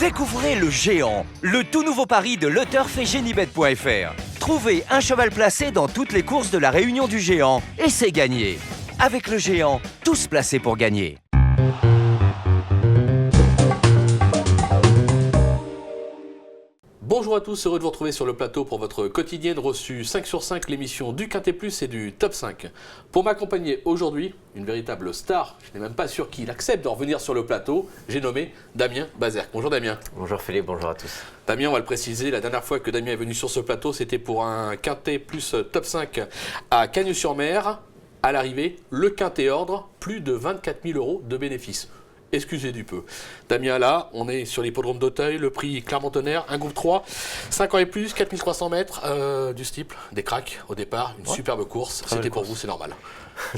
Découvrez le Géant, le tout nouveau pari de LeTurf et Genibet.fr. Trouvez un cheval placé dans toutes les courses de la Réunion du Géant et c'est gagné. Avec le Géant, tous placés pour gagner. Bonjour à tous, heureux de vous retrouver sur le plateau pour votre quotidienne reçue 5 sur 5, l'émission du Quintet Plus et du Top 5. Pour m'accompagner aujourd'hui, une véritable star, je n'ai même pas sûr qu'il accepte de revenir sur le plateau, j'ai nommé Damien Bazerque. Bonjour Damien. Bonjour Philippe, bonjour à tous. Damien, on va le préciser, la dernière fois que Damien est venu sur ce plateau, c'était pour un Quintet Plus Top 5 à Cagnes-sur-Mer. À l'arrivée, le Quintet Ordre, plus de 24 000 € de bénéfices. Excusez du peu. Damien, là, on est sur l'hippodrome d'Auteuil, le prix Clermont-Tonnerre, un groupe 3, 5 ans et plus, 4300 mètres, du steeple, des cracks au départ, une superbe course. C'était pour vous, c'est normal.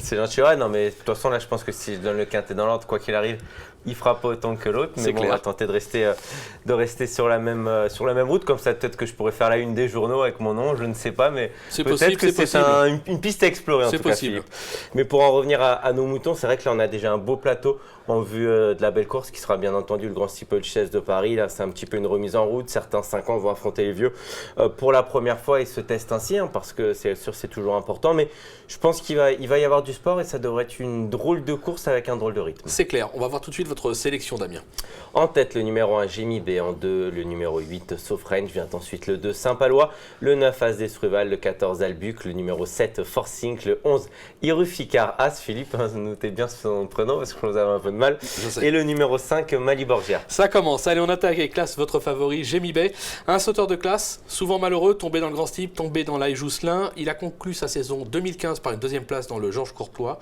C'est gentil, ouais, non mais de toute façon là je pense que si je donne le quintet dans l'ordre, quoi qu'il arrive, il fera pas autant que l'autre, mais bon, on va tenter de rester sur la même route, comme ça peut-être que je pourrais faire la une des journaux avec mon nom, je ne sais pas, mais peut-être que c'est une piste à explorer en tout cas. Philippe. Mais pour en revenir à nos moutons, c'est vrai que là on a déjà un beau plateau en vue de la belle course qui sera bien entendu le Grand Steeplechase de Paris. Là c'est un petit peu une remise en route, certains 5 ans vont affronter les vieux pour la première fois et se testent ainsi, parce que c'est sûr c'est toujours important, mais je pense qu'il va y avoir du sport et ça devrait être une drôle de course avec un drôle de rythme. C'est clair, on va voir tout de suite votre sélection Damien. En tête le numéro 1 Genibet, en 2 le numéro 8 Sofrange, vient ensuite le 2 Saint-Palois, le 9 As d'Esruval, le 14 Albuc, le numéro 7 Forcing, le 11 Iruficar As, Philippe, notez bien son prénom parce que je vous avais un peu de mal, et le numéro 5 Maliborgia. Ça commence, allez on attaque avec classe votre favori Genibet, un sauteur de classe, souvent malheureux, tombé dans le Grand Steeple, tombé dans l'Aille Jousselin, il a conclu sa saison 2015 par une deuxième place dans le Georges Courtois.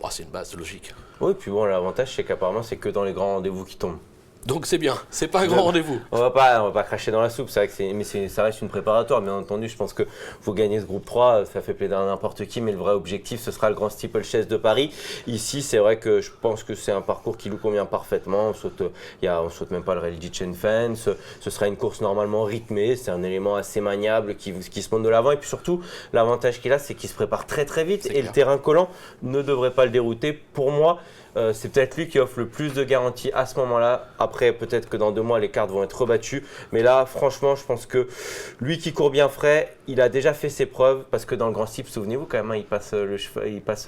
Oh, c'est une base logique. Oui, puis bon, l'avantage c'est qu'apparemment c'est que dans les grands rendez-vous qui tombent. Donc c'est bien, c'est pas un grand rendez-vous. On va pas cracher dans la soupe, c'est vrai que ça reste une préparatoire, bien entendu. Je pense que vous gagnez ce groupe 3, ça fait plaisir à n'importe qui, mais le vrai objectif ce sera le Grand Steeplechase de Paris. Ici, c'est vrai que je pense que c'est un parcours qui nous convient parfaitement. On saute même pas le Rally Chain Fence. Ce sera une course normalement rythmée, c'est un élément assez maniable qui se monte de l'avant. Et puis surtout, l'avantage qu'il a, c'est qu'il se prépare très très vite et le terrain collant ne devrait pas le dérouter. Pour moi, c'est peut-être lui qui offre le plus de garanties à ce moment-là. Après, peut-être que dans 2 mois, les cartes vont être rebattues. Mais là, franchement, je pense que lui qui court bien frais, il a déjà fait ses preuves. Parce que dans le Grand Steeple, souvenez-vous quand même, il passe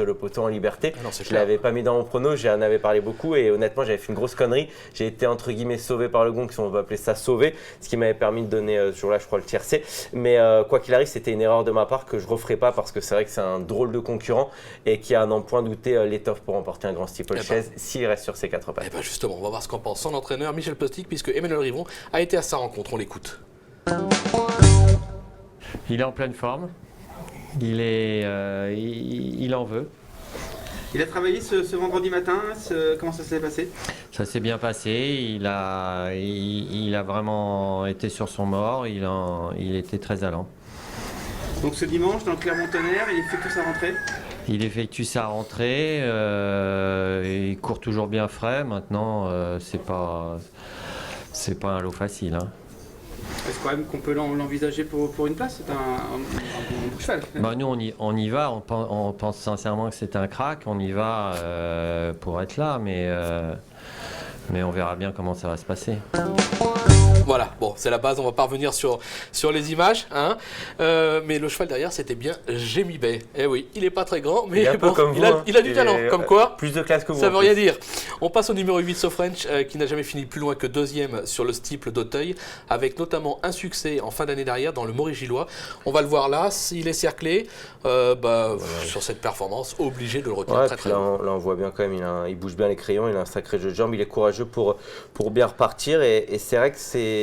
le poteau en liberté. Je ne l'avais pas mis dans mon prono, j'en avais parlé beaucoup. Et honnêtement, j'avais fait une grosse connerie. J'ai été entre guillemets sauvé par le gong, si on veut appeler ça sauvé. Ce qui m'avait permis de donner ce jour-là, je crois, le tiercé. Mais quoi qu'il arrive, c'était une erreur de ma part que je ne referai pas. Parce que c'est vrai que c'est un drôle de concurrent et qui a à n'en point douter l'étoffe pour remporter un Grand Steeple. S'il reste sur ses 4 pattes. Et bien justement, on va voir ce qu'en pense son entraîneur Michel Postic, puisque Emmanuel Rivon a été à sa rencontre. On l'écoute. Il est en pleine forme. Il en veut. Il a travaillé ce vendredi matin. Comment ça s'est passé? Ça s'est bien passé. Il a vraiment été sur son mort. Il était très allant. Donc ce dimanche, dans le Clermont-Tonnerre, il effectue sa rentrée? Il effectue sa rentrée, il court toujours bien frais. Maintenant, c'est pas un lot facile. Est-ce quand même qu'on peut l'envisager pour une place? C'est un bon cheval. Nous, on y va. On pense sincèrement que c'est un crack. On y va pour être là, mais on verra bien comment ça va se passer. Voilà, bon, c'est la base, on va pas revenir sur les images, mais le cheval derrière, c'était bien Genibet. Eh oui, il est pas très grand, mais bon, il a du talent, comme quoi. Plus de classe que vous. Ça veut rien dire. On passe au numéro 8, Sofrange, qui n'a jamais fini plus loin que 2e sur le steeple d'Auteuil, avec notamment un succès en fin d'année dernière dans le Maurice-Gillois. On va le voir là, s'il est cerclé, sur cette performance, obligé de le retenir très loin. Là, on voit bien quand même, il bouge bien les crayons, il a un sacré jeu de jambes, il est courageux pour bien repartir, et c'est vrai que c'est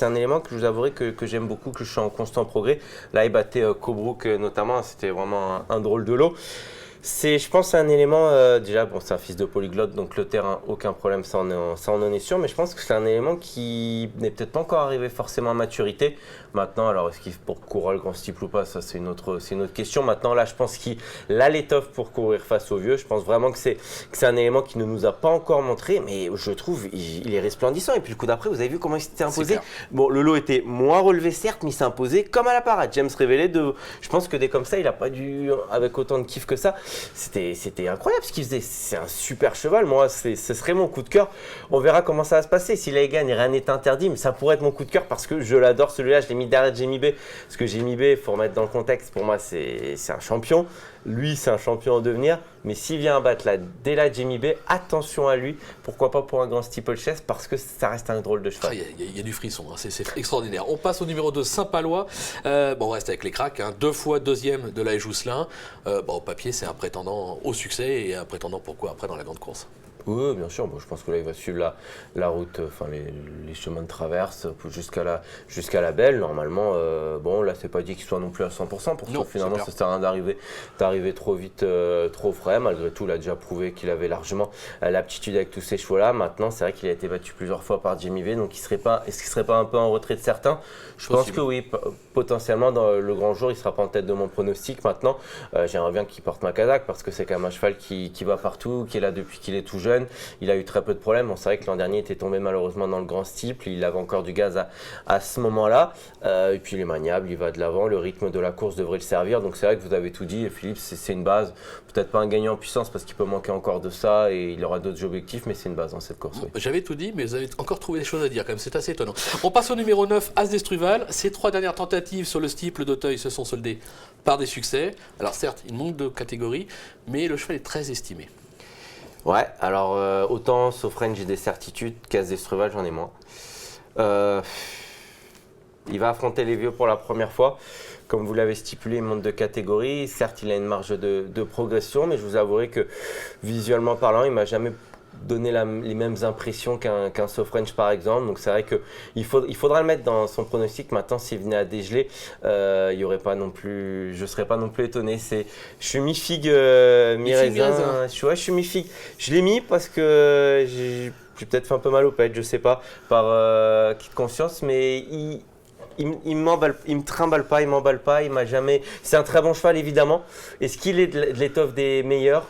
un élément que je vous avouerai que j'aime beaucoup, que je suis en constant progrès. Là, il battait Cobrook notamment, c'était vraiment un drôle de lot. Je pense, un élément, déjà, bon, c'est un fils de polyglotte, donc le terrain, aucun problème, ça on en est sûr, mais je pense que c'est un élément qui n'est peut-être pas encore arrivé forcément à maturité. Maintenant, alors, est-ce qu'il pour courir le Grand Steeple ou pas, ça c'est une autre question. Maintenant, là, je pense qu'il a l'étoffe pour courir face aux vieux. Je pense vraiment que c'est un élément qui ne nous a pas encore montré, mais je trouve il est resplendissant. Et puis le coup d'après, vous avez vu comment il s'était imposé. Bon, le lot était moins relevé certes, mais il s'est imposé comme à la parade. James Révélé, je pense que des comme ça, il n'a pas dû, avec autant de kiff que ça. c'était incroyable ce qu'il faisait. C'est un super cheval. Moi, ce serait mon coup de cœur. On verra comment ça va se passer. S'il gagne, rien n'est interdit, mais ça pourrait être mon coup de cœur parce que je l'adore celui-là. Je l'ai mis derrière Jamie Bay. Parce que Jamie Bay, il faut remettre dans le contexte, pour moi, c'est un champion. Lui, c'est un champion en devenir. Mais s'il vient battre dès là Jamie Bay, attention à lui. Pourquoi pas pour un grand steeplechase parce que ça reste un drôle de cheval. Il y a du frisson, hein. C'est extraordinaire. On passe au numéro 2, Saint-Palois. On reste avec les cracks. 2 fois deuxième de la Jousselin. Au papier, c'est un prétendant au succès et un prétendant pourquoi après dans la grande course. Oui, bien sûr. Bon, je pense que là, il va suivre la route, enfin les chemins de traverse jusqu'à la Belle. Normalement, là, c'est pas dit qu'il soit non plus à 100%. Pour ça, finalement, ça sert à rien d'arriver trop vite, trop frais. Malgré tout, il a déjà prouvé qu'il avait largement l'aptitude avec tous ces chevaux-là. Maintenant, c'est vrai qu'il a été battu plusieurs fois par Jamie Bay, donc est-ce qu'il serait pas un peu en retrait de certains? Je pense que oui, potentiellement, dans le grand jour, il sera pas en tête de mon pronostic. Maintenant, j'aimerais bien qu'il porte ma casaque parce que c'est quand même un cheval qui va partout, qui est là depuis qu'il est tout jeune. Il a eu très peu de problèmes. C'est vrai que l'an dernier, il était tombé malheureusement dans le grand steeple. Il avait encore du gaz à ce moment-là. Et puis il est maniable, il va de l'avant. Le rythme de la course devrait le servir. Donc c'est vrai que vous avez tout dit. Et Philippe, c'est une base. Peut-être pas un gagnant en puissance parce qu'il peut manquer encore de ça et il aura d'autres objectifs, mais c'est une base dans cette course. Oui. J'avais tout dit, mais vous avez encore trouvé des choses à dire quand même. C'est assez étonnant. On passe au numéro 9, As d'Estruval. Ses 3 dernières tentatives sur le steeple d'Auteuil se sont soldées par des succès. Alors certes, il manque de catégorie, mais le cheval est très estimé. Ouais, alors autant Sofren j'ai des certitudes, qu'As d'Estruval j'en ai moins. Il va affronter les vieux pour la première fois. Comme vous l'avez stipulé, il monte de catégorie. Certes, il a une marge de progression, mais je vous avouerai que visuellement parlant, il ne m'a jamais donné les mêmes impressions qu'un Sofrench par exemple. Donc c'est vrai qu'il faudra le mettre dans son pronostic. Maintenant, s'il venait à dégeler, il y aurait pas non plus, je ne serais pas non plus étonné. Je suis mi-figue, mi-raisin. Je suis mi-figue. Je l'ai mis parce que j'ai peut-être fait un peu mal au pet, je ne sais pas, par qui de conscience, mais il me trimballe pas, il m'emballe pas, il m'a jamais. C'est un très bon cheval évidemment. Est-ce qu'il est de l'étoffe des meilleurs?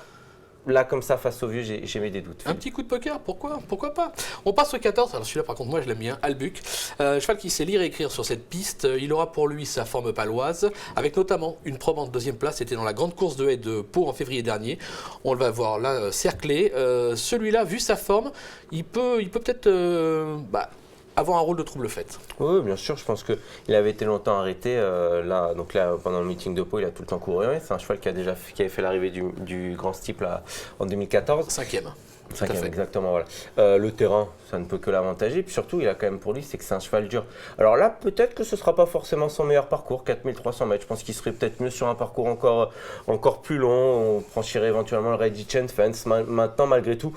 Là, comme ça, face au vieux, j'ai mis des doutes. Un petit coup de poker, pourquoi pas? On passe au 14, alors celui-là par contre moi je l'aime bien, Albuc. Cheval qui sait lire et écrire sur cette piste, il aura pour lui sa forme paloise, avec notamment une probante deuxième place, c'était dans la grande course de haie de Pau en février dernier. On le va voir là cerclé. Celui-là, vu sa forme, il peut peut-être avoir un rôle de trouble-fête. Oui, bien sûr, je pense qu'il avait été longtemps arrêté. Donc là, pendant le meeting de Pau, il a tout le temps couru. C'est un cheval qui avait fait l'arrivée du grand steeple en 2014. Cinquième, exactement, voilà. Le terrain, ça ne peut que l'avantager. Puis surtout, il a quand même pour lui, c'est que c'est un cheval dur. Alors là, peut-être que ce ne sera pas forcément son meilleur parcours, 4300 mètres. Je pense qu'il serait peut-être mieux sur un parcours encore plus long. On franchirait éventuellement le Reggie Chain Fence. Maintenant, malgré tout,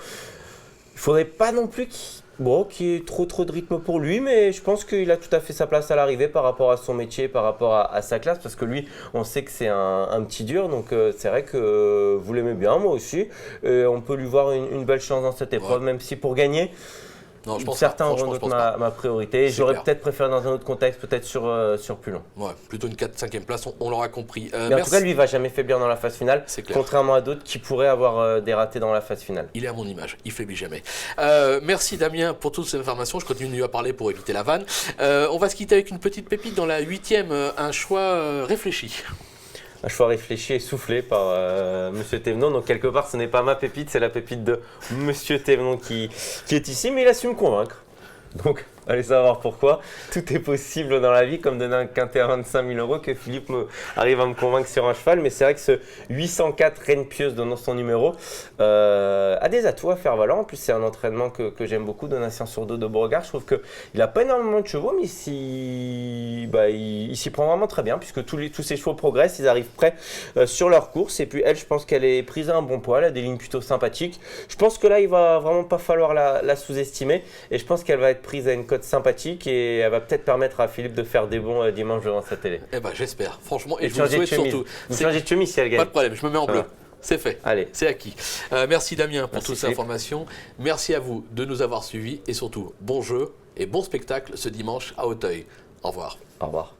il ne faudrait pas non plus qu'il y ait trop de rythme pour lui, mais je pense qu'il a tout à fait sa place à l'arrivée par rapport à son métier, par rapport à sa classe, parce que lui, on sait que c'est un petit dur, donc c'est vrai que vous l'aimez bien, moi aussi, et on peut lui voir une belle chance dans cette épreuve, même si pour gagner, non, je pense certains pas. auront ma priorité. J'aurais peut-être préféré dans un autre contexte, peut-être sur plus long. Ouais, plutôt une 4-5e place, on l'aura compris. Mais en tout cas, lui, il va jamais faiblir dans la phase finale, contrairement à d'autres qui pourraient avoir des ratés dans la phase finale. Il est à mon image, il faiblit jamais. Merci Damien pour toutes ces informations. Je continue à parler pour éviter la vanne. On va se quitter avec une petite pépite dans la 8e, un choix réfléchi. Un choix réfléchi et soufflé par Monsieur Thévenon. Donc quelque part, ce n'est pas ma pépite, c'est la pépite de Monsieur Thévenon qui est ici, mais il a su me convaincre. Donc, allez savoir pourquoi. Tout est possible dans la vie, comme donner un quintet à 25 000 €, que Philippe arrive à me convaincre sur un cheval. Mais c'est vrai que ce 804 Reine Pieuse donnant son numéro a des atouts à faire valoir. En plus, c'est un entraînement que j'aime beaucoup, Donatien Sourdeau de Beauregard. Je trouve qu'il n'a pas énormément de chevaux, mais il s'y prend vraiment très bien, puisque tous ses chevaux progressent, ils arrivent prêts sur leur course. Et puis elle, je pense qu'elle est prise à un bon poids, elle a des lignes plutôt sympathiques. Je pense que là, il va vraiment pas falloir la sous-estimer. Et je pense qu'elle va être prise à une cote sympathique et elle va peut-être permettre à Philippe de faire des bons dimanche devant sa télé. Eh ben j'espère, franchement, et je vous le souhaite surtout. Vous changez de chemise si elle gagne. Pas de problème, je me mets en bleu. C'est fait, allez. C'est acquis. Merci Damien pour toutes ces informations. Merci à vous de nous avoir suivis et surtout, bon jeu et bon spectacle ce dimanche à Auteuil. Au revoir. Au revoir.